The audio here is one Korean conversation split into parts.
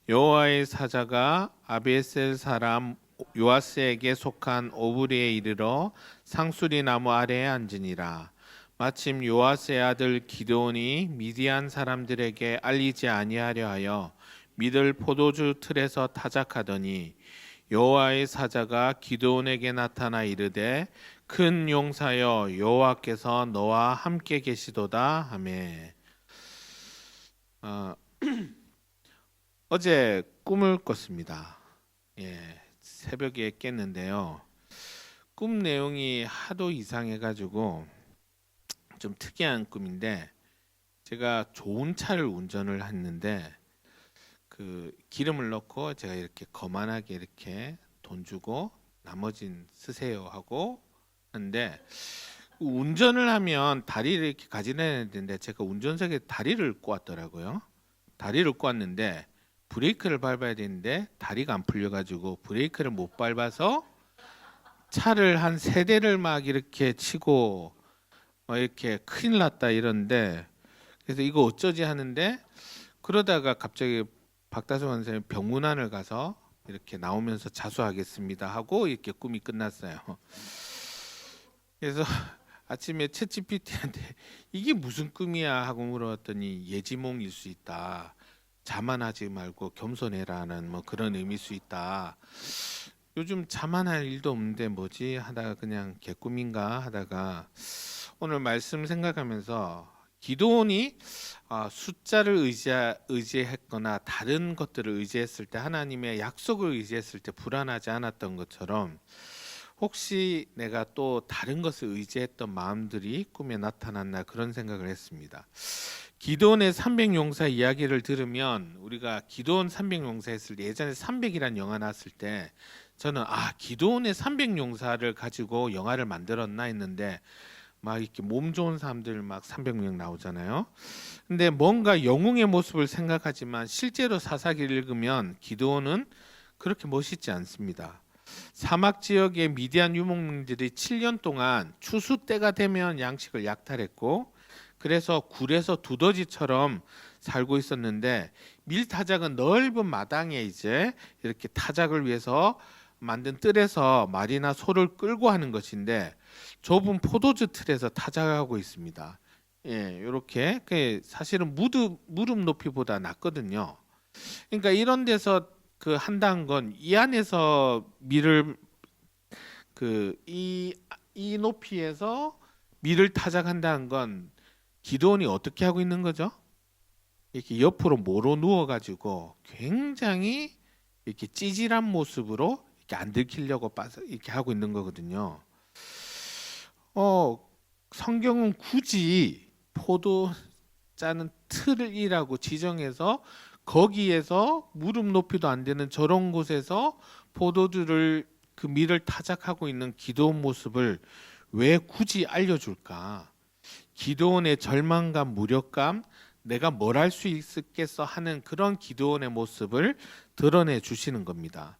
여호와의 사자가 아비에셀 사람 요아스에게 속한 오브리에 이르러 상수리 나무 아래에 앉으니라. 마침 요아스의 아들 기드온이 미디안 사람들에게 알리지 아니하려 하여 믿을 포도주 틀에서 타작하더니 여호와의 사자가 기드온에게 나타나 이르되 큰 용사여 여호와께서 너와 함께 계시도다 하매. 어제 꿈을 꿨습니다. 새벽에 깼는데요. 꿈 내용이 하도 이상해가지고 좀 특이한 꿈인데, 제가 좋은 차를 운전을 했는데 그 기름을 넣고 제가 이렇게 거만하게 이렇게 돈 주고 나머진 쓰세요 하고 하는데, 운전을 하면 다리를 이렇게 가지려야 되는데 제가 운전석에 다리를 꼬았더라고요. 다리를 꼬았는데 브레이크를 밟아야 되는데 다리가 안 풀려가지고 브레이크를 못 밟아서 차를 한 세 대를 막 이렇게 치고 이렇게 큰일 났다 이러는데, 그래서 이거 어쩌지 하는데, 그러다가 갑자기 박다솜 선생님 병문안을 가서 이렇게 나오면서 자수하겠습니다 하고 이렇게 꿈이 끝났어요. 그래서 아침에 챗GPT한테 이게 무슨 꿈이야 하고 물어봤더니 예지몽일 수 있다, 자만하지 말고 겸손해라는 뭐 그런 의미일 수 있다. 요즘 자만할 일도 없는데 뭐지 하다가 그냥 개꿈인가 하다가 오늘 말씀 생각하면서 기도원이 숫자를 의지했거나 다른 것들을 의지했을 때, 하나님의 약속을 의지했을 때 불안하지 않았던 것처럼 혹시 내가 또 다른 것을 의지했던 마음들이 꿈에 나타났나 그런 생각을 했습니다. 기드온의 300용사 이야기를 들으면, 우리가 기드온 300용사 했을 때, 예전에 300이라는 영화 나왔을 때 저는 기드온의 300용사를 가지고 영화를 만들었나 했는데, 막 이렇게 몸 좋은 사람들 막 300명 나오잖아요. 근데 뭔가 영웅의 모습을 생각하지만 실제로 사사기를 읽으면 기드온은 그렇게 멋있지 않습니다. 사막 지역의 미디안 유목민들이 7년 동안 추수 때가 되면 양식을 약탈했고, 그래서 굴에서 두더지처럼 살고 있었는데, 밀타작은 넓은 마당에 이제 이렇게 타작을 위해서 만든 뜰에서 말이나 소를 끌고 하는 것인데, 좁은 포도주 틀에서 타작하고 있습니다. 이렇게 사실은 무릎 높이보다 낮거든요. 그러니까 이런 데서 한다는 건, 이 안에서 밀을 이 높이에서 밀을 타작한다는 건 기드온이 어떻게 하고 있는 거죠? 이렇게 옆으로 모로 누워가지고 굉장히 이렇게 찌질한 모습으로 이렇게 안 들키려고 이렇게 하고 있는 거거든요. 성경은 굳이 포도 짜는 틀이라고 지정해서 거기에서 무릎 높이도 안 되는 저런 곳에서 포도주를 밀을 타작하고 있는 기드온 모습을 왜 굳이 알려줄까? 기드온의 절망감, 무력감, 내가 뭘 할 수 있겠어 하는 그런 기드온의 모습을 드러내 주시는 겁니다.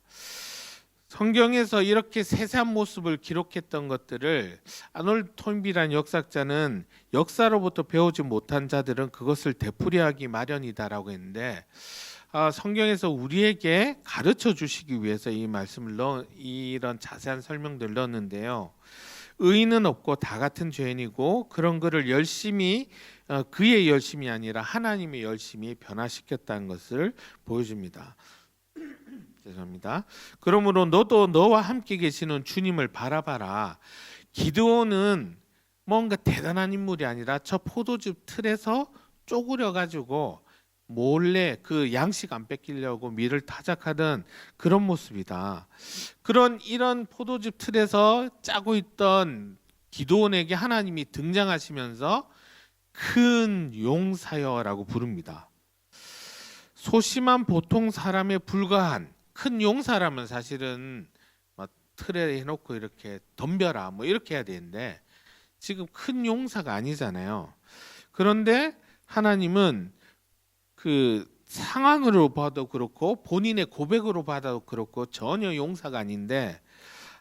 성경에서 이렇게 세세한 모습을 기록했던 것들을 아놀드 톰비라는 역사자는, 역사로부터 배우지 못한 자들은 그것을 되풀이하기 마련이다라고 했는데, 성경에서 우리에게 가르쳐 주시기 위해서 이 말씀을 이런 자세한 설명들을 넣었는데요. 의인은 없고 다 같은 죄인이고, 그런 그를 열심히 그의 열심이 아니라 하나님의 열심히 변화시켰다는 것을 보여줍니다. 죄송합니다. 그러므로 너도 너와 함께 계시는 주님을 바라봐라. 기드온은 뭔가 대단한 인물이 아니라 저 포도주 틀에서 쪼그려 가지고 몰래 그 양식 안 뺏기려고 밀을 타작하던 그런 모습이다. 이런 포도주 틀에서 짜고 있던 기드온에게 하나님이 등장하시면서 큰 용사여라고 부릅니다. 소심한 보통 사람에 불과한 큰 용사라면 사실은 틀에 해놓고 이렇게 덤벼라 뭐 이렇게 해야 되는데, 지금 큰 용사가 아니잖아요. 그런데 하나님은 그 상황으로 봐도 그렇고 본인의 고백으로 봐도 그렇고 전혀 용사가 아닌데,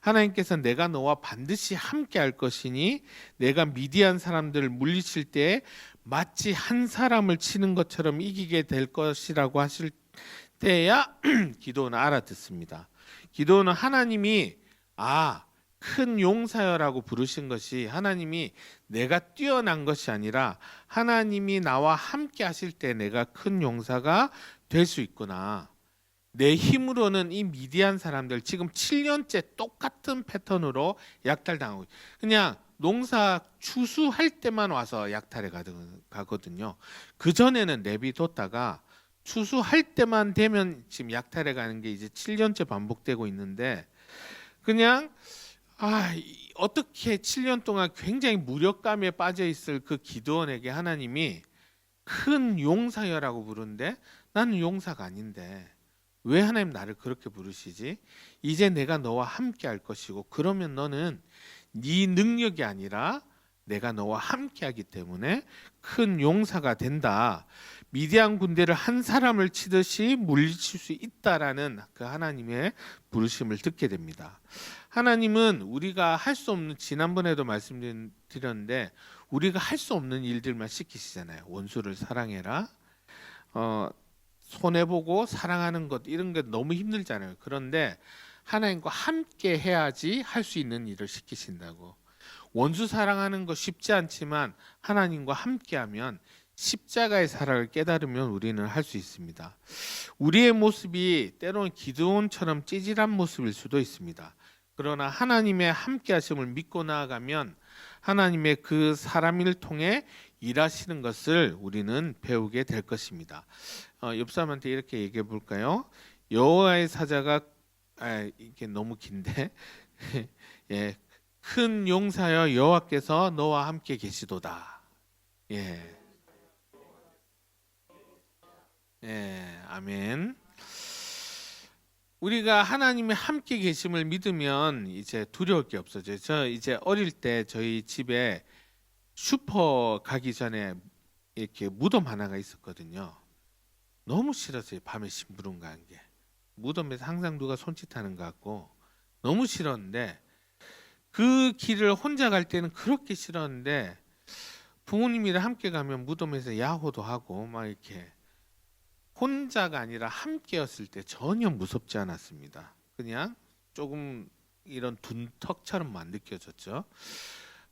하나님께서 내가 너와 반드시 함께 할 것이니 내가 미디안 사람들을 물리칠 때 마치 한 사람을 치는 것처럼 이기게 될 것이라고 하실 때야 기도는 알아듣습니다. 기도는 하나님이 큰 용사여라고 부르신 것이 하나님이 내가 뛰어난 것이 아니라 하나님이 나와 함께 하실 때 내가 큰 용사가 될 수 있구나. 내 힘으로는 이 미디안 사람들 지금 7년째 똑같은 패턴으로 약탈당하고 그냥 농사 추수할 때만 와서 약탈에 가거든요. 그전에는 내비뒀다가 추수할 때만 되면 지금 약탈에 가는 게 이제 7년째 반복되고 있는데 그냥 어떻게 7년 동안 굉장히 무력감에 빠져 있을 그 기드온에게 하나님이 큰 용사여라고 부르는데 나는 용사가 아닌데 왜 하나님 나를 그렇게 부르시지? 이제 내가 너와 함께 할 것이고 그러면 너는 네 능력이 아니라 내가 너와 함께 하기 때문에 큰 용사가 된다. 미디안 군대를 한 사람을 치듯이 물리칠 수 있다라는 그 하나님의 부르심을 듣게 됩니다. 하나님은 우리가 할 수 없는 지난번에도 말씀드렸는데 우리가 할 수 없는 일들만 시키시잖아요. 원수를 사랑해라. 손해보고 사랑하는 것 이런 게 너무 힘들잖아요. 그런데 하나님과 함께 해야지 할 수 있는 일을 시키신다고. 원수 사랑하는 거 쉽지 않지만 하나님과 함께하면 십자가의 사랑을 깨달으면 우리는 할 수 있습니다. 우리의 모습이 때로는 기드온처럼 찌질한 모습일 수도 있습니다. 그러나 하나님의 함께하심을 믿고 나아가면 하나님의 그 사람을 통해 일하시는 것을 우리는 배우게 될 것입니다. 옆 사람한테 이렇게 얘기해 볼까요? 여호와의 사자가 이게 너무 긴데 예, 큰 용사여 여호와께서 너와 함께 계시도다. 예, 아멘. 우리가 하나님의 함께 계심을 믿으면 이제 두려울 게 없어져요. 저 이제 어릴 때 저희 집에 슈퍼 가기 전에 이렇게 무덤 하나가 있었거든요. 너무 싫었어요. 밤에 심부름 가는 게. 무덤에서 항상 누가 손짓하는 것 같고 너무 싫었는데 그 길을 혼자 갈 때는 그렇게 싫었는데 부모님이랑 함께 가면 무덤에서 야호도 하고 막 이렇게 혼자가 아니라 함께였을 때 전혀 무섭지 않았습니다. 그냥 조금 이런 둔턱처럼만 느껴졌죠.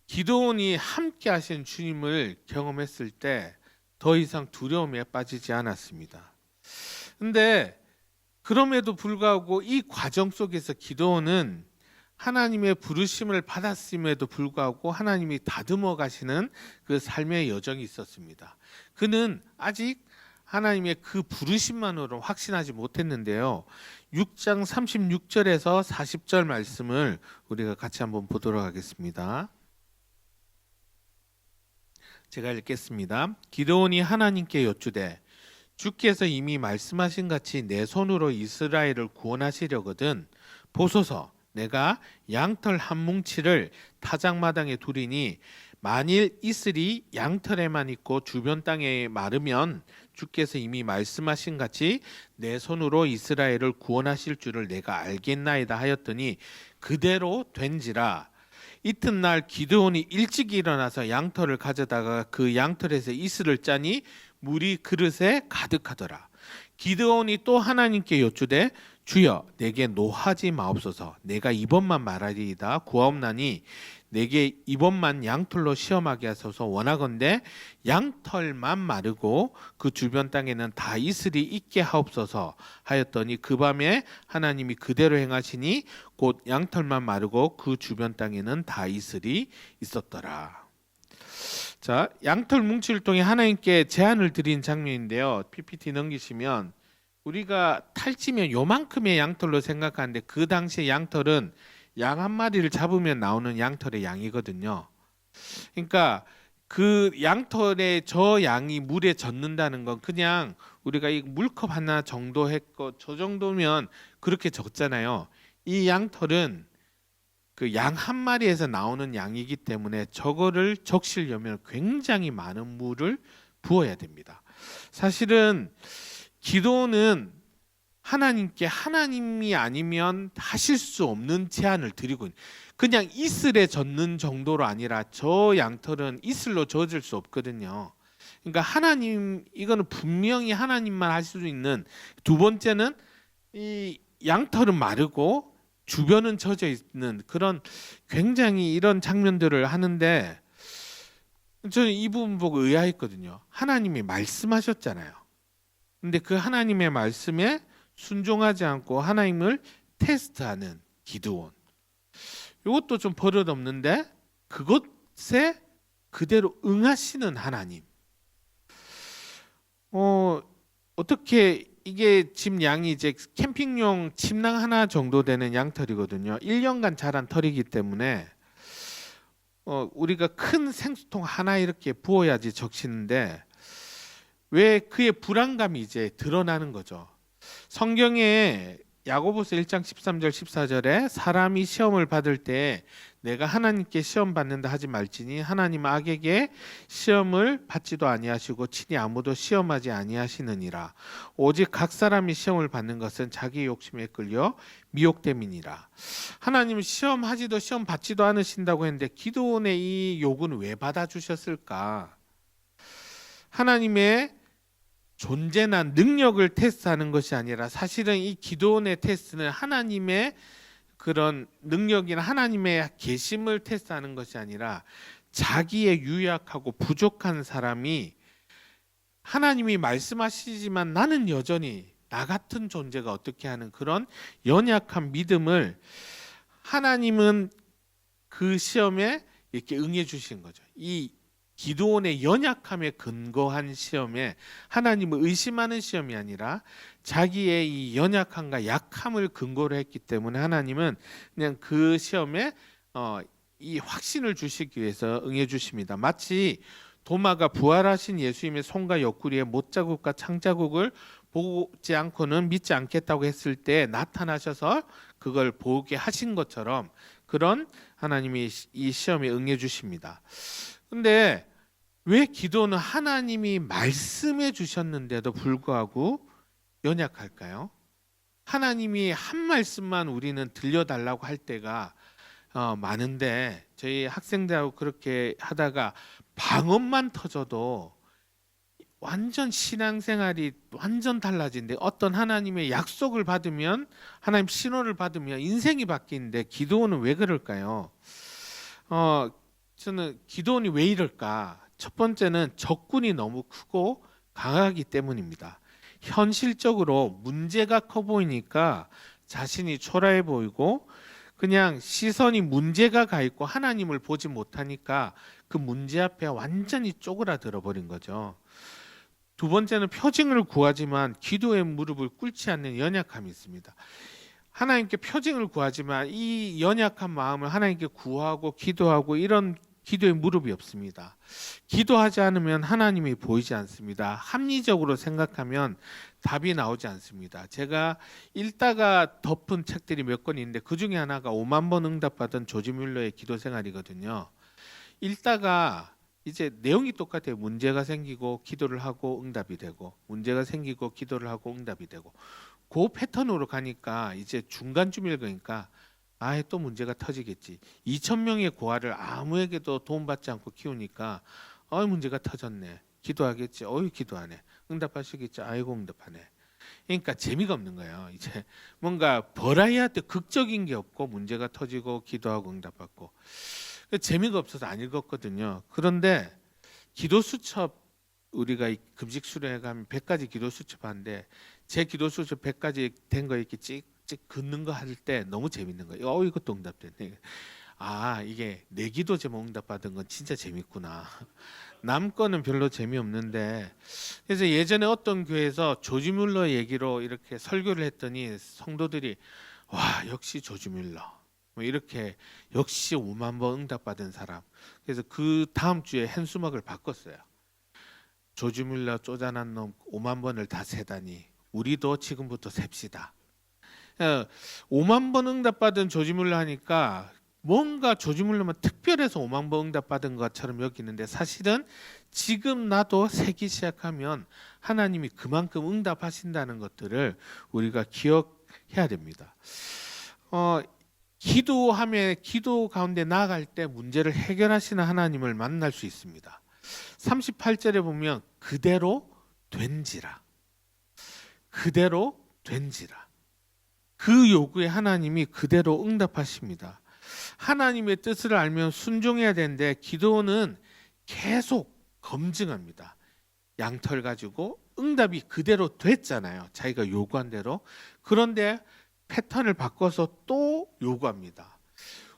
기드온이 함께 하신 주님을 경험했을 때 더 이상 두려움에 빠지지 않았습니다. 근데 그럼에도 불구하고 이 과정 속에서 기드온은 하나님의 부르심을 받았음에도 불구하고 하나님이 다듬어 가시는 그 삶의 여정이 있었습니다. 그는 아직 하나님의 그 부르심만으로 확신하지 못했는데요. 6장 36절에서 40절 말씀을 우리가 같이 한번 보도록 하겠습니다. 제가 읽겠습니다. 기드온이 하나님께 여쭈되 주께서 이미 말씀하신 같이 내 손으로 이스라엘을 구원하시려거든 보소서 내가 양털 한 뭉치를 타작마당에 두리니 만일 이슬이 양털에만 있고 주변 땅에 마르면 주께서 이미 말씀하신 같이 내 손으로 이스라엘을 구원하실 줄을 내가 알겠나이다 하였더니 그대로 된지라. 이튿날 기드온이 일찍 일어나서 양털을 가져다가 그 양털에서 이슬을 짜니 물이 그릇에 가득하더라. 기드온이 또 하나님께 여쭈되 주여 내게 노하지 마옵소서 내가 이번만 말하리이다 구하옵나니 내게 이번만 양털로 시험하게 하소서 원하건대 양털만 마르고 그 주변 땅에는 다 이슬이 있게 하옵소서 하였더니 그 밤에 하나님이 그대로 행하시니 곧 양털만 마르고 그 주변 땅에는 다 이슬이 있었더라. 자, 양털 뭉치를 통해 하나님께 제안을 드린 장면인데요. PPT 넘기시면 우리가 탈지면 요만큼의 양털로 생각하는데 그 당시에 양털은 양 한 마리를 잡으면 나오는 양털의 양이거든요. 그러니까 그 양털에 저 양이 물에 젖는다는 건 그냥 우리가 이 물컵 하나 정도 했고 저 정도면 그렇게 적잖아요. 이 양털은 그 양 한 마리에서 나오는 양이기 때문에 저거를 적시려면 굉장히 많은 물을 부어야 됩니다. 사실은 기도는 하나님께 하나님이 아니면 하실 수 없는 제안을 드리고 그냥 이슬에 젖는 정도로 아니라 저 양털은 이슬로 젖을 수 없거든요. 그러니까 하나님, 이거는 분명히 하나님만 하실 수 있는. 두 번째는 이 양털은 마르고 주변은 젖어 있는 그런 굉장히 이런 장면들을 하는데, 저는 이 부분 보고 의아했거든요. 하나님이 말씀하셨잖아요. 근데 그 하나님의 말씀에 순종하지 않고 하나님을 테스트하는 기드온. 이것도 좀 버릇없는데 그것에 그대로 응하시는 하나님. 어떻게 이게 집 양이 이제 캠핑용 침낭 하나 정도 되는 양털이거든요. 1년간 자란 털이기 때문에 우리가 큰 생수통 하나 이렇게 부어야지 적시는데 왜 그의 불안감이 이제 드러나는 거죠. 성경에 야고보서 1장 13절 14절에 사람이 시험을 받을 때 내가 하나님께 시험 받는다 하지 말지니 하나님 악에게 시험을 받지도 아니하시고 친히 아무도 시험하지 아니하시느니라. 오직 각 사람이 시험을 받는 것은 자기 욕심에 끌려 미혹됨이니라. 하나님은 시험하지도 시험 받지도 않으신다고 했는데 기도원의 이 요구는 왜 받아주셨을까? 하나님의 존재나 능력을 테스트하는 것이 아니라 사실은 이 기도원의 테스트는 하나님의 그런 능력이나 하나님의 계심을 테스트하는 것이 아니라 자기의 유약하고 부족한 사람이 하나님이 말씀하시지만 나는 여전히 나 같은 존재가 어떻게 하는 그런 연약한 믿음을 하나님은 그 시험에 이렇게 응해 주신 거죠. 이 기도원의 연약함에 근거한 시험에 하나님을 의심하는 시험이 아니라 자기의 이 연약함과 약함을 근거로 했기 때문에 하나님은 그냥 그 시험에 이 확신을 주시기 위해서 응해 주십니다. 마치 도마가 부활하신 예수님의 손과 옆구리에 못자국과 창자국을 보지 않고는 믿지 않겠다고 했을 때 나타나셔서 그걸 보게 하신 것처럼 그런 하나님이 이 시험에 응해 주십니다. 근데 왜 기도는 하나님이 말씀해 주셨는데도 불구하고 연약할까요? 하나님이 한 말씀만 우리는 들려달라고 할 때가 많은데 저희 학생들하고 그렇게 하다가 방언만 터져도 완전 신앙생활이 완전 달라진데 어떤 하나님의 약속을 받으면 하나님 신호를 받으면 인생이 바뀌는데 기도는 왜 그럴까요? 저는 기도원이 왜 이럴까? 첫 번째는 적군이 너무 크고 강하기 때문입니다. 현실적으로 문제가 커 보이니까 자신이 초라해 보이고 그냥 시선이 문제가 가 있고 하나님을 보지 못하니까 그 문제 앞에 완전히 쪼그라들어 버린 거죠. 두 번째는 표징을 구하지만 기도의 무릎을 꿇지 않는 연약함이 있습니다. 하나님께 표징을 구하지만 이 연약한 마음을 하나님께 구하고 기도하고 이런 기도의 무릎이 없습니다. 기도하지 않으면 하나님이 보이지 않습니다. 합리적으로 생각하면 답이 나오지 않습니다. 제가 읽다가 덮은 책들이 몇 권 있는데 그 중에 하나가 5만 번 응답받은 조지 뮬러의 기도 생활이거든요. 읽다가 이제 내용이 똑같아요. 문제가 생기고 기도를 하고 응답이 되고 문제가 생기고 기도를 하고 응답이 되고 그 패턴으로 가니까 이제 중간쯤 읽으니까 아예 또 문제가 터지겠지. 2,000명의 고아를 아무에게도 도움받지 않고 키우니까 문제가 터졌네. 기도하겠지. 기도하네. 응답하시겠지. 아이고 응답하네. 그러니까 재미가 없는 거예요. 이제 뭔가 버라이어티 극적인 게 없고 문제가 터지고 기도하고 응답받고 재미가 없어서 안 읽었거든요. 그런데 기도 수첩 우리가 금식 수련회 가면 100가지 기도 수첩 하는데 제 기도 수첩 100가지 된 거 이렇게 찍 긋는 거 할 때 너무 재밌는 거예요. 이것도 응답됐네. 이게 내 기도 제목 응답받은 건 진짜 재밌구나. 남 거는 별로 재미없는데 그래서 예전에 어떤 교회에서 조지 뮬러 얘기로 이렇게 설교를 했더니 성도들이 와 역시 조지 뮬러 뭐 이렇게 역시 5만 번 응답받은 사람. 그래서 그 다음 주에 현수막을 바꿨어요. 조지 뮬러 쪼잔한 놈 5만 번을 다 세다니 우리도 지금부터 셉시다. 5만 번 응답받은 조지 뮬러 하니까 뭔가 조지 뮬러만 특별해서 5만 번 응답받은 것처럼 여기는데 사실은 지금 나도 세기 시작하면 하나님이 그만큼 응답하신다는 것들을 우리가 기억해야 됩니다. 기도 가운데 나아갈 때 문제를 해결하시는 하나님을 만날 수 있습니다. 38절에 보면 그대로 된지라. 그대로 된지라. 그 요구에 하나님이 그대로 응답하십니다. 하나님의 뜻을 알면 순종해야 되는데 기도는 계속 검증합니다. 양털 가지고 응답이 그대로 됐잖아요. 자기가 요구한 대로. 그런데 패턴을 바꿔서 또 요구합니다.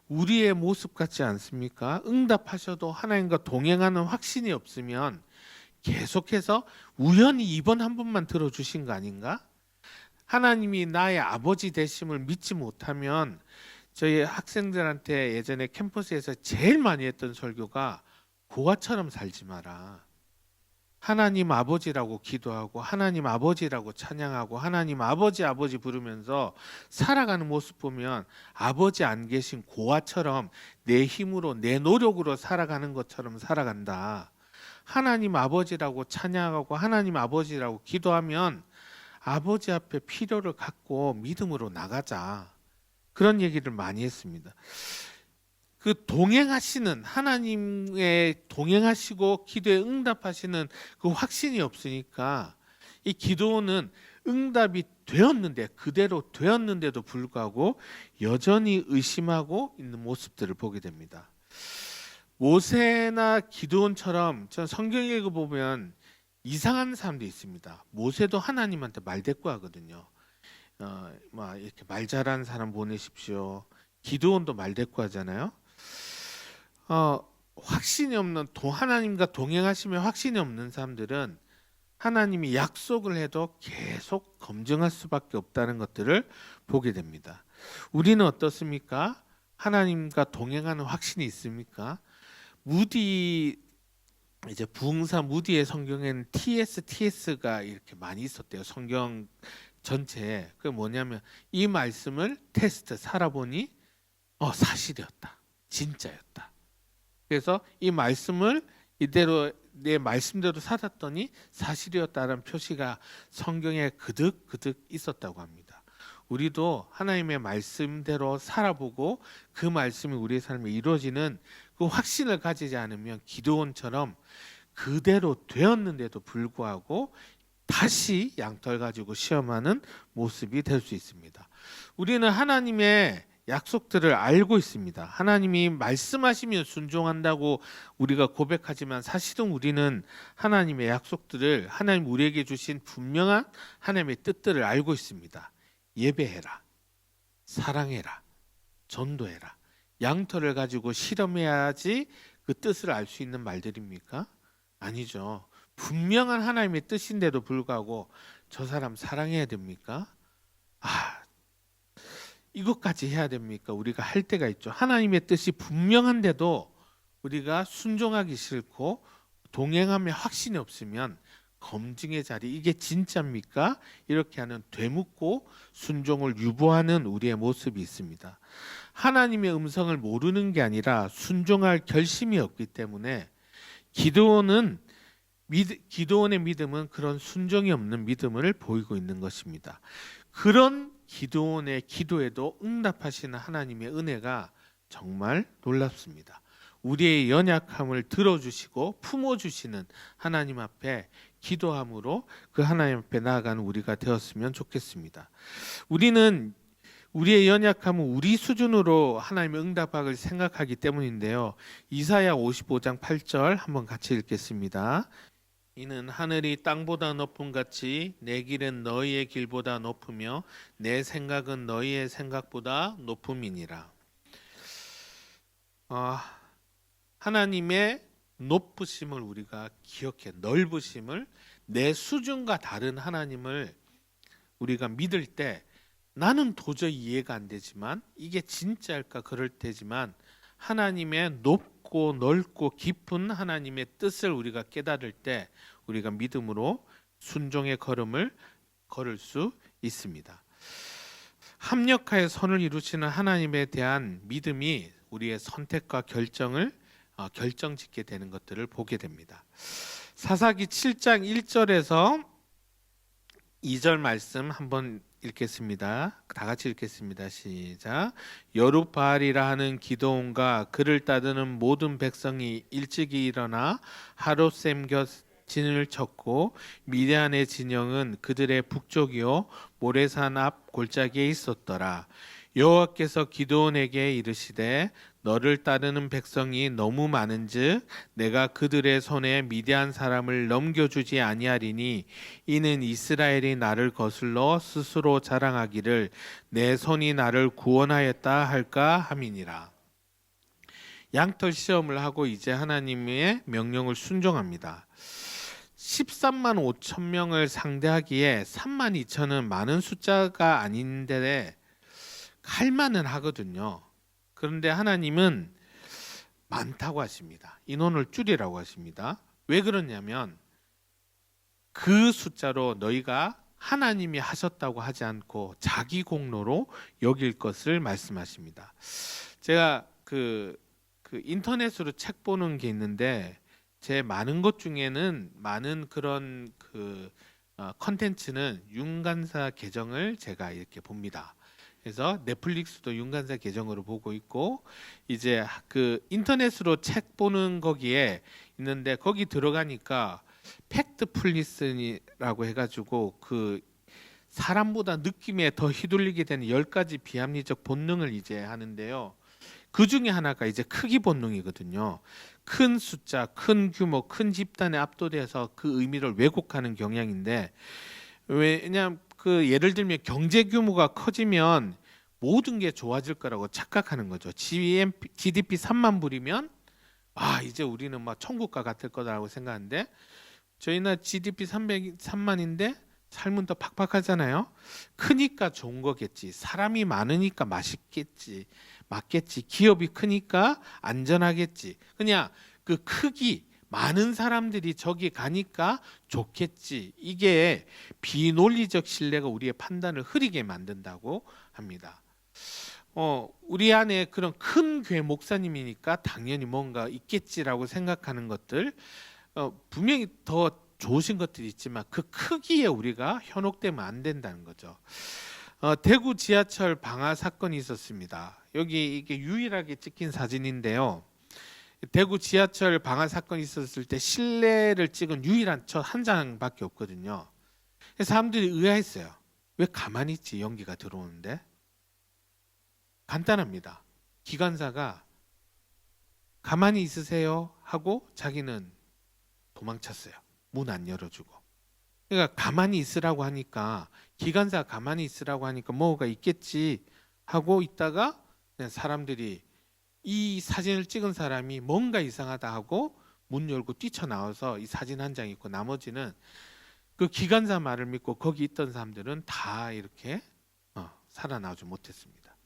우리의 모습 같지 않습니까? 응답하셔도 하나님과 동행하는 확신이 없으면 계속해서 우연히 이번 한 번만 들어주신 거 아닌가? 하나님이 나의 아버지 되심을 믿지 못하면 저희 학생들한테 예전에 캠퍼스에서 제일 많이 했던 설교가 고아처럼 살지 마라. 하나님 아버지라고 기도하고 하나님 아버지라고 찬양하고 하나님 아버지 아버지 부르면서 살아가는 모습 보면 아버지 안 계신 고아처럼 내 힘으로 내 노력으로 살아가는 것처럼 살아간다. 하나님 아버지라고 찬양하고 하나님 아버지라고 기도하면 아버지 앞에 필요를 갖고 믿음으로 나가자. 그런 얘기를 많이 했습니다. 그 동행하시는 하나님의 동행하시고 기도에 응답하시는 그 확신이 없으니까 이 기도는 응답이 되었는데 그대로 되었는데도 불구하고 여전히 의심하고 있는 모습들을 보게 됩니다. 모세나 기드온처럼 전 성경 읽어보면 이상한 사람도 있습니다. 모세도 하나님한테 말대꾸하거든요. 막 이렇게 말 잘하는 사람 보내십시오. 기드온도 말대꾸하잖아요. 확신이 없는 하나님과 동행하시며 확신이 없는 사람들은 하나님이 약속을 해도 계속 검증할 수밖에 없다는 것들을 보게 됩니다. 우리는 어떻습니까? 하나님과 동행하는 확신이 있습니까? 무디 이제 부흥사 무디의 성경에는 TS가 이렇게 많이 있었대요. 성경 전체에. 그게 뭐냐면 이 말씀을 테스트 살아보니 사실이었다. 진짜였다. 그래서 이 말씀을 이대로 내 말씀대로 살았더니 사실이었다는 표시가 성경에 그득그득 있었다고 합니다. 우리도 하나님의 말씀대로 살아보고 그 말씀이 우리의 삶에 이루어지는 그 확신을 가지지 않으면 기드온처럼 그대로 되었는데도 불구하고 다시 양털 가지고 시험하는 모습이 될 수 있습니다. 우리는 하나님의 약속들을 알고 있습니다. 하나님이 말씀하시면 순종한다고 우리가 고백하지만 사실은 우리는 하나님의 약속들을 하나님 우리에게 주신 분명한 하나님의 뜻들을 알고 있습니다. 예배해라, 사랑해라, 전도해라. 양털을 가지고 실험해야지 그 뜻을 알 수 있는 말들입니까? 아니죠. 분명한 하나님의 뜻인데도 불구하고 저 사람 사랑해야 됩니까? 이것까지 해야 됩니까? 우리가 할 때가 있죠. 하나님의 뜻이 분명한데도 우리가 순종하기 싫고 동행하며 확신이 없으면 검증의 자리, 이게 진짜입니까? 이렇게 하는 되묻고 순종을 유보하는 우리의 모습이 있습니다. 하나님의 음성을 모르는 게 아니라 순종할 결심이 없기 때문에 기드온의 믿음은 그런 순종이 없는 믿음을 보이고 있는 것입니다. 그런 기드온의 기도에도 응답하시는 하나님의 은혜가 정말 놀랍습니다. 우리의 연약함을 들어주시고 품어주시는 하나님 앞에 기도함으로 그 하나님 앞에 나아가는 우리가 되었으면 좋겠습니다. 우리는 우리의 연약함은 우리 수준으로 하나님의 응답을 생각하기 때문인데요. 이사야 55장 8절 한번 같이 읽겠습니다. 이는 하늘이 땅보다 높음 같이 내 길은 너희의 길보다 높으며 내 생각은 너희의 생각보다 높음이니라. 하나님의 높으심을 우리가 기억해, 넓으심을, 내 수준과 다른 하나님을 우리가 믿을 때 나는 도저히 이해가 안 되지만 이게 진짜일까 그럴 때지만 하나님의 높고 넓고 깊은 하나님의 뜻을 우리가 깨달을 때 우리가 믿음으로 순종의 걸음을 걸을 수 있습니다. 합력하여 선을 이루시는 하나님에 대한 믿음이 우리의 선택과 결정짓게 되는 것들을 보게 됩니다. 사사기 7장 1절에서 2절 말씀 한번 읽겠습니다. 다 같이 읽겠습니다. 시작. 여룻바알이라 하는 기드온과 그를 따르는 모든 백성이 일찍이 일어나 하롯셈 곁 진을 쳤고 미디안의 진영은 그들의 북쪽이요 모레산 앞 골짜기에 있었더라. 여호와께서 기드온에게 이르시되 너를 따르는 백성이 너무 많은즉 내가 그들의 손에 미디안 사람을 넘겨주지 아니하리니 이는 이스라엘이 나를 거슬러 스스로 자랑하기를 내 손이 나를 구원하였다 할까 함이니라. 양털 시험을 하고 이제 하나님의 명령을 순종합니다. 13만 5천 명을 상대하기에 3만 2천은 많은 숫자가 아닌데 할만은 하거든요. 그런데 하나님은 많다고 하십니다. 인원을 줄이라고 하십니다. 왜 그러냐면 그 숫자로 너희가 하나님이 하셨다고 하지 않고 자기 공로로 여길 것을 말씀하십니다. 제가 그 인터넷으로 책 보는 게 있는데 제 많은 것 중에는 많은 그런 컨텐츠는 윤간사 계정을 제가 이렇게 봅니다. 그래서 넷플릭스도 윤간사 계정으로 보고 있고 이제 그 인터넷으로 책 보는 거기에 있는데 거기 들어가니까 팩트 플리슨이라고 해가지고 그 사람보다 느낌에 더 휘둘리게 되는 10가지 비합리적 본능을 이제 하는데요. 그 중에 하나가 이제 크기 본능이거든요. 큰 숫자, 큰 규모, 큰 집단에 압도돼서 그 의미를 왜곡하는 경향인데 왜냐하면 예를 들면 경제 규모가 커지면 모든 게 좋아질 거라고 착각하는 거죠. GDP 3만 불이면 이제 우리는 막 천국과 같을 거라고 생각하는데 저희나 GDP 303만인데 삶은 더 팍팍하잖아요. 크니까 좋은 거겠지. 사람이 많으니까 맛있겠지. 맞겠지. 기업이 크니까 안전하겠지. 그냥 그 크기 많은 사람들이 저기 가니까 좋겠지. 이게 비논리적 신뢰가 우리의 판단을 흐리게 만든다고 합니다. 우리 안에 그런 큰 교회 목사님이니까 당연히 뭔가 있겠지라고 생각하는 것들 분명히 더 좋으신 것들이 있지만 그 크기에 우리가 현혹되면 안 된다는 거죠. 대구 지하철 방화 사건이 있었습니다. 여기 이게 유일하게 찍힌 사진인데요. 대구 지하철 방화 사건이 있었을 때 실내를 찍은 유일한 한 장밖에 없거든요. 그래서 사람들이 의아했어요. 왜 가만히 있지 연기가 들어오는데? 간단합니다. 기관사가 가만히 있으세요 하고 자기는 도망쳤어요. 문 안 열어주고. 그러니까 가만히 있으라고 하니까 기관사 가만히 있으라고 하니까 뭐가 있겠지 하고 있다가 그냥 사람들이 이 사진을 찍은 사람이 뭔가 이상하다 하고 문 열고 뛰쳐나와서 이 사진 한 장 있고 나머지는 그 기관사 말을 믿고 거기 있던 사람들은 다 이렇게 살아나오지 못했습니다.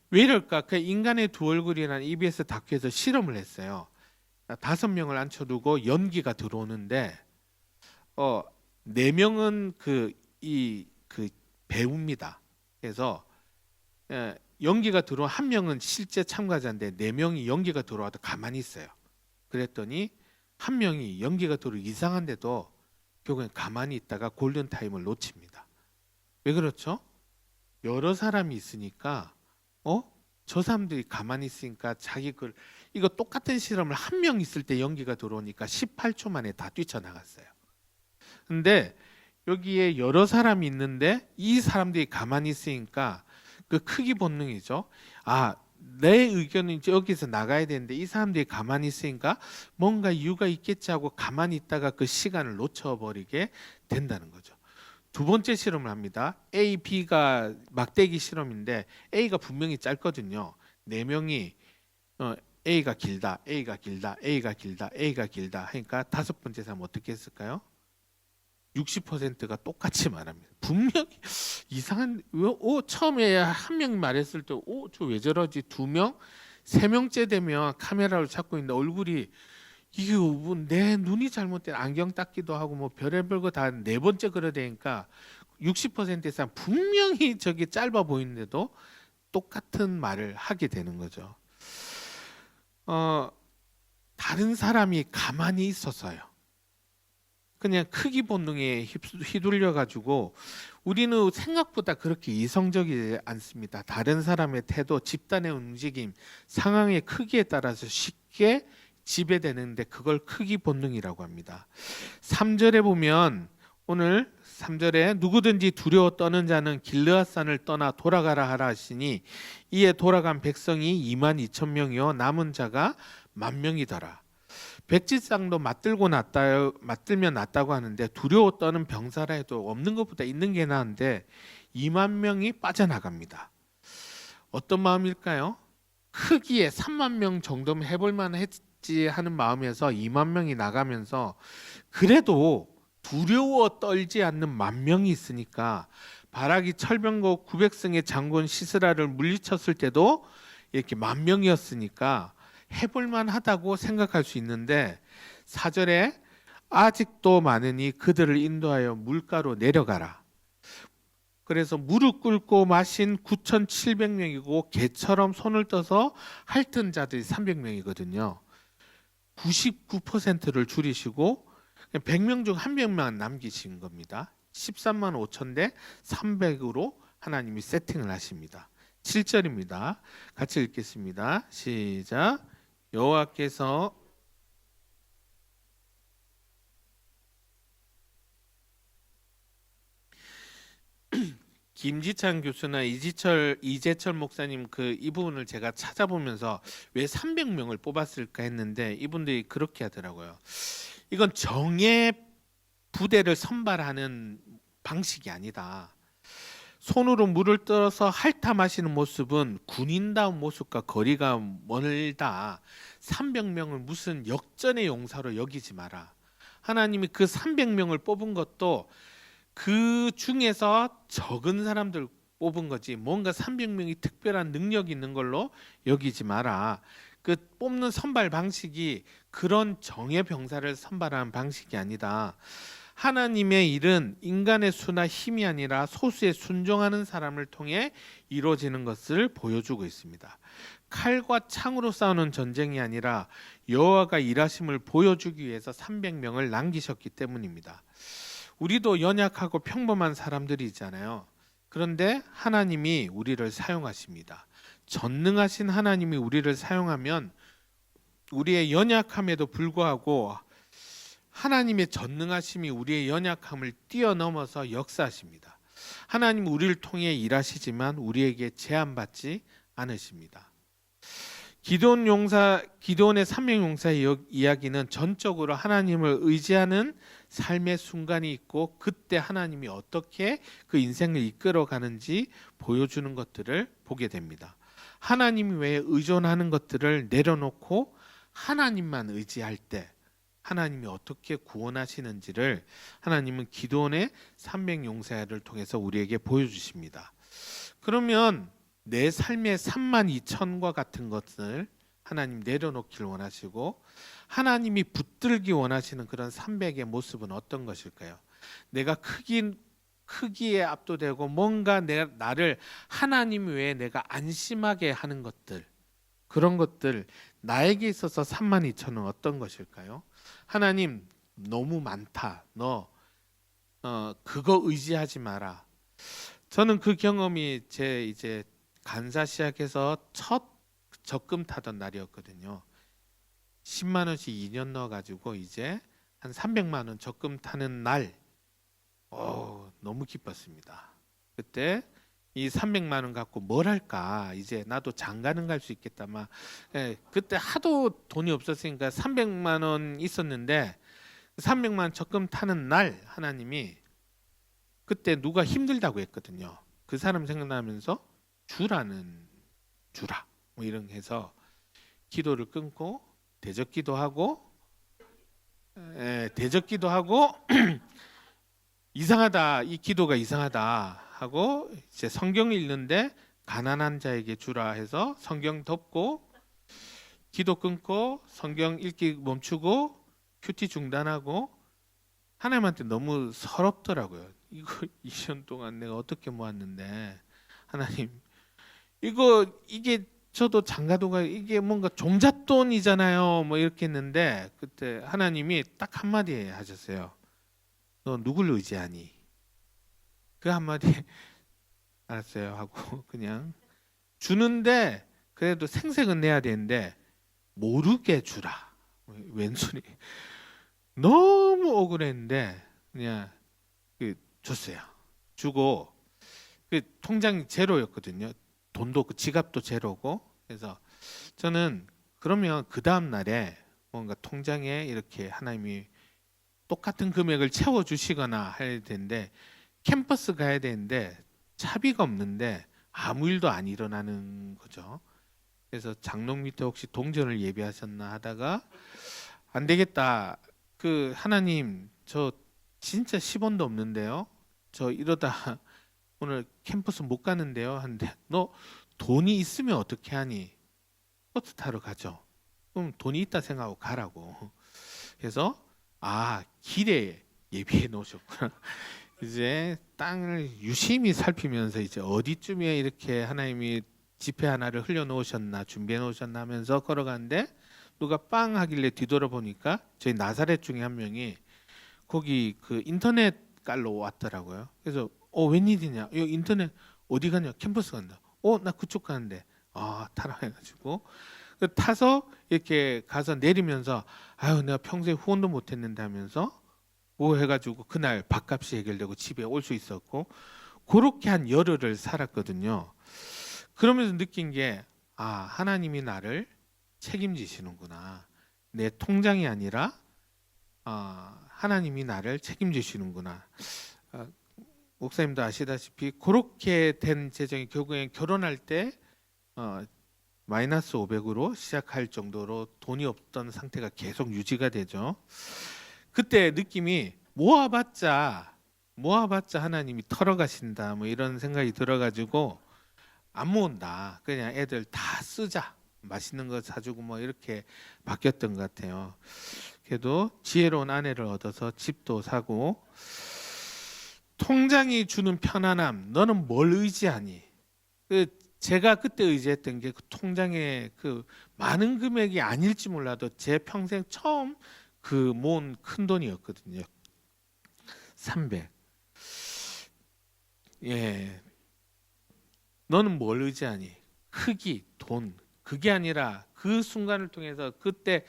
왜 이럴까? 그 인간의 두 얼굴이라는 EBS 다큐에서 실험을 했어요. 5명을 앉혀두고 연기가 들어오는데 4명은 그 배우입니다. 그래서 연기가 들어온 1명은 실제 참가자인데 4명이 연기가 들어와도 가만히 있어요. 그랬더니 1명이 연기가 들어 이상한데도 결국엔 가만히 있다가 골든타임을 놓칩니다. 왜 그렇죠? 여러 사람이 있으니까 저 사람들이 가만히 있으니까 이거 똑같은 실험을 1명 있을 때 연기가 들어오니까 18초 만에 다 뛰쳐나갔어요. 근데 여기에 여러 사람이 있는데 이 사람들이 가만히 있으니까 그 크기 본능이죠. 내 의견은 이제 여기서 나가야 되는데 이 사람들이 가만히 있으니까 뭔가 이유가 있겠지 하고 가만히 있다가 그 시간을 놓쳐버리게 된다는 거죠. 두 번째 실험을 합니다. A, B가 막대기 실험인데 A가 분명히 짧거든요. 4명이 A가 길다, A가 길다, A가 길다, A가 길다 하니까 5번째 사람 어떻게 했을까요? 60%가 똑같이 말합니다. 분명히 이상한 처음에 1명이 말했을 때 저 왜 저러지? 2명, 3명째 되면 카메라를 잡고 있는데 얼굴이 이게 내 눈이 잘못된 안경 닦기도 하고 뭐 별의별 거 다 4번째 그러다니까 60% 이상 분명히 저기 짧아 보이는데도 똑같은 말을 하게 되는 거죠. 다른 사람이 가만히 있어서요. 그냥 크기 본능에 휘둘려 가지고 우리는 생각보다 그렇게 이성적이지 않습니다. 다른 사람의 태도, 집단의 움직임, 상황의 크기에 따라서 쉽게 지배되는데 그걸 크기 본능이라고 합니다. 3절에 보면 오늘 3절에 누구든지 두려워 떠는 자는 길르앗산을 떠나 돌아가라 하라 하시니 이에 돌아간 백성이 2만 2천 명이요 남은 자가 10,000명이더라. 백지장도 맞들면 낫다고 하는데 두려워 떠는 병사라 해도 없는 것보다 있는 게 나은데 2만 명이 빠져나갑니다. 어떤 마음일까요? 크기에 3만 명 정도면 해볼 만했지 하는 마음에서 2만 명이 나가면서 그래도 두려워 떨지 않는 10,000명이 있으니까 바락이 철병거 900승의 장군 시스라를 물리쳤을 때도 이렇게 10,000명이었으니까 해볼 만하다고 생각할 수 있는데 4절에 아직도 많으니 그들을 인도하여 물가로 내려가라. 그래서 무릎 꿇고 마신 9,700명이고 개처럼 손을 떠서 핥은 자들이 300명이거든요. 99%를 줄이시고 100명 중 1명만 남기신 겁니다. 13만 5천 대 300으로 하나님이 세팅을 하십니다. 7절입니다. 같이 읽겠습니다. 시작. 여호와께서 김지찬 교수나 이재철 목사님 이 부분을 제가 찾아보면서 왜 300명을 뽑았을까 했는데 이분들이 그렇게 하더라고요. 이건 정예 부대를 선발하는 방식이 아니다. 손으로 물을 떠서 핥아 마시는 모습은 군인다운 모습과 거리가 멀다. 300명을 무슨 역전의 용사로 여기지 마라. 하나님이 그 300명을 뽑은 것도 그 중에서 적은 사람들 뽑은 거지 뭔가 300명이 특별한 능력 있는 걸로 여기지 마라. 그 뽑는 선발 방식이 그런 정예 병사를 선발하는 방식이 아니다. 하나님의 일은 인간의 수나 힘이 아니라 소수에 순종하는 사람을 통해 이루어지는 것을 보여주고 있습니다. 칼과 창으로 싸우는 전쟁이 아니라 여호와가 일하심을 보여주기 위해서 300명을 남기셨기 때문입니다. 우리도 연약하고 평범한 사람들이잖아요. 그런데 하나님이 우리를 사용하십니다. 전능하신 하나님이 우리를 사용하면 우리의 연약함에도 불구하고 하나님의 전능하심이 우리의 연약함을 뛰어넘어서 역사하십니다. 하나님은 우리를 통해 일하시지만 우리에게 제한받지 않으십니다. 기드온의 300용사의 이야기는 전적으로 하나님을 의지하는 삶의 순간이 있고 그때 하나님이 어떻게 그 인생을 이끌어 가는지 보여주는 것들을 보게 됩니다. 하나님 외에 의존하는 것들을 내려놓고 하나님만 의지할 때 하나님이 어떻게 구원하시는지를 하나님은 기드온의 300용사를 통해서 우리에게 보여주십니다. 그러면 내 삶의 32,000과 같은 것을 하나님 내려놓기를 원하시고 하나님이 붙들기 원하시는 그런 300의 모습은 어떤 것일까요? 내가 크기에 압도되고 뭔가 나를 하나님 외에 내가 안심하게 하는 것들, 그런 것들, 나에게 있어서 32,000은 어떤 것일까요? 하나님 너무 많다. 너 그거 의지하지 마라. 저는 그 경험이 제 이제 간사 시작해서 첫 적금 타던 날이었거든요. 10만 원씩 2년 넣어가지고 이제 한 300만 원 적금 타는 날, 너무 기뻤습니다. 그때 이 300만 원 갖고 뭘 할까? 이제 나도 장가는 갈 수 있겠다. 그때 하도 돈이 없었으니까 300만 원 있었는데 300만 원 적금 타는 날 하나님이 그때 누가 힘들다고 했거든요. 그 사람 생각나면서 주라 뭐 이런 해서 기도를 끊고 대적기도 하고 이상하다, 이 기도가 이상하다 하고 이제 성경 읽는데 가난한 자에게 주라 해서 성경 덮고 기도 끊고 성경 읽기 멈추고 큐티 중단하고 하나님한테 너무 서럽더라고요. 이거 2년 동안 내가 어떻게 모았는데 하나님 이게 저도 장가도가 이게 뭔가 종잣돈이잖아요. 뭐 이렇게 했는데 그때 하나님이 딱 한마디 하셨어요. 너 누굴 의지하니? 그 한마디에 알았어요 하고 그냥 주는데 그래도 생색은 내야 되는데 모르게 주라. 왼손이 너무 억울했는데 그냥 줬어요. 주고 그 통장 제로였거든요. 돈도 그 지갑도 제로고 그래서 저는 그러면 그 다음 날에 뭔가 통장에 이렇게 하나님이 똑같은 금액을 채워 주시거나 할 텐데 캠퍼스 가야 되는데 차비가 없는데 아무 일도 안 일어나는 거죠. 그래서 장롱 밑에 혹시 동전을 예비하셨나 하다가 안 되겠다. 그 하나님 저 진짜 10원도 없는데요. 저 이러다 오늘 캠퍼스 못 가는데요. 한데 너 돈이 있으면 어떻게 하니? 버스 타러 가죠. 그럼 돈이 있다 생각하고 가라고. 그래서 길에 예비해 놓으셨구나. 이제 땅을 유심히 살피면서 이제 어디쯤에 이렇게 하나님이 지폐 하나를 흘려 놓으셨나 준비해 놓으셨나 하면서 걸어가는데 누가 빵 하길래 뒤돌아보니까 저희 나사렛 중에 한 명이 거기 그 인터넷 깔러 왔더라고요. 그래서 웬일이냐? 이 인터넷 어디 가냐? 캠퍼스 간다. 나 그쪽 가는데. 타라 해가지고 타서 이렇게 가서 내리면서 아유 내가 평소에 후원도 못했는데 하면서 뭐 해가지고 그날 밥값이 해결되고 집에 올 수 있었고 그렇게 한 열흘을 살았거든요. 그러면서 느낀 게 하나님이 나를 책임지시는구나. 내 통장이 아니라 하나님이 나를 책임지시는구나. 목사님도 아시다시피 그렇게 된 재정이 결국엔 결혼할 때 마이너스 500으로 시작할 정도로 돈이 없던 상태가 계속 유지가 되죠. 그때 느낌이 모아봤자 하나님이 털어가신다 뭐 이런 생각이 들어가지고 안 모은다. 그냥 애들 다 쓰자. 맛있는 거 사주고 뭐 이렇게 바뀌었던 것 같아요. 그래도 지혜로운 아내를 얻어서 집도 사고 통장이 주는 편안함 너는 뭘 의지하니? 제가 그때 의지했던 게 그 통장에 그 많은 금액이 아닐지 몰라도 제 평생 처음 그 모은 큰 돈이었거든요. 300. 예. 너는 뭘 의지하니? 크기, 돈. 그게 아니라 그 순간을 통해서 그때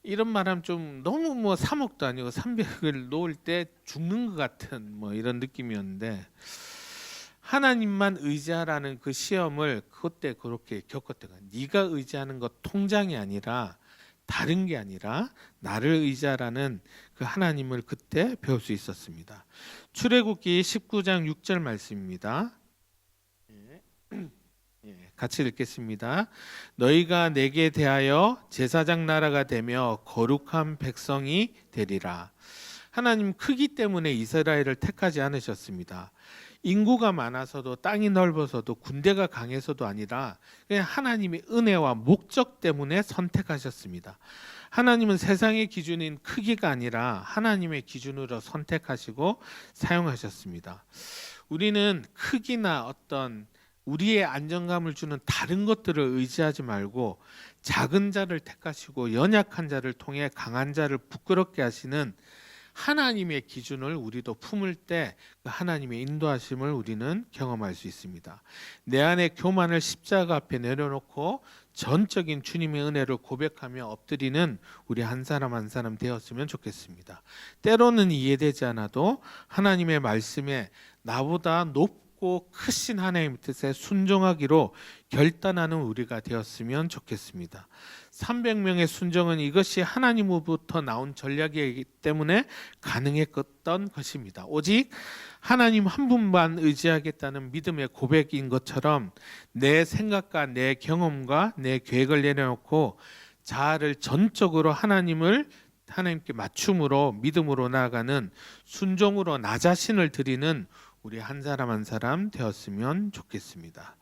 이런 말하면 좀 너무 뭐 3억도 아니고 300을 놓을 때 죽는 것 같은 뭐 이런 느낌이었는데 하나님만 의지하라는 그 시험을 그때 그렇게 겪었던 거야. 네가 의지하는 것 통장이 아니라 다른 게 아니라 나를 의지하라는 그 하나님을 그때 배울 수 있었습니다. 출애굽기 19장 6절 말씀입니다. 같이 읽겠습니다. 너희가 내게 대하여 제사장 나라가 되며 거룩한 백성이 되리라. 하나님 크기 때문에 이스라엘을 택하지 않으셨습니다. 인구가 많아서도 땅이 넓어서도 군대가 강해서도 아니라 그냥 하나님의 은혜와 목적 때문에 선택하셨습니다. 하나님은 세상의 기준인 크기가 아니라 하나님의 기준으로 선택하시고 사용하셨습니다. 우리는 크기나 어떤 우리의 안정감을 주는 다른 것들을 의지하지 말고 작은 자를 택하시고 연약한 자를 통해 강한 자를 부끄럽게 하시는 하나님의 기준을 우리도 품을 때 그 하나님의 인도하심을 우리는 경험할 수 있습니다. 내 안의 교만을 십자가 앞에 내려놓고 전적인 주님의 은혜를 고백하며 엎드리는 우리 한 사람 한 사람 되었으면 좋겠습니다. 때로는 이해되지 않아도 하나님의 말씀에 나보다 높고 크신 하나님의 뜻에 순종하기로 결단하는 우리가 되었으면 좋겠습니다. 300명의 순종은 이것이 하나님으로부터 나온 전략이기 때문에 가능했던 것입니다. 오직 하나님 한 분만 의지하겠다는 믿음의 고백인 것처럼 내 생각과 내 경험과 내 계획을 내려놓고 자아를 전적으로 하나님께 맞춤으로 믿음으로 나아가는 순종으로 나 자신을 드리는 우리 한 사람 한 사람 되었으면 좋겠습니다.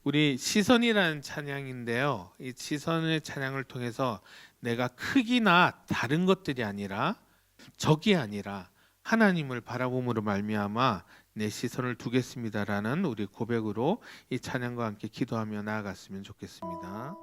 우리 시선이라는 찬양인데요. 이 시선의 찬양을 통해서 내가 크기나 다른 것들이 아니라 적이 아니라 하나님을 바라봄으로 말미암아 내 시선을 두겠습니다라는 우리 고백으로 이 찬양과 함께 기도하며 나아갔으면 좋겠습니다.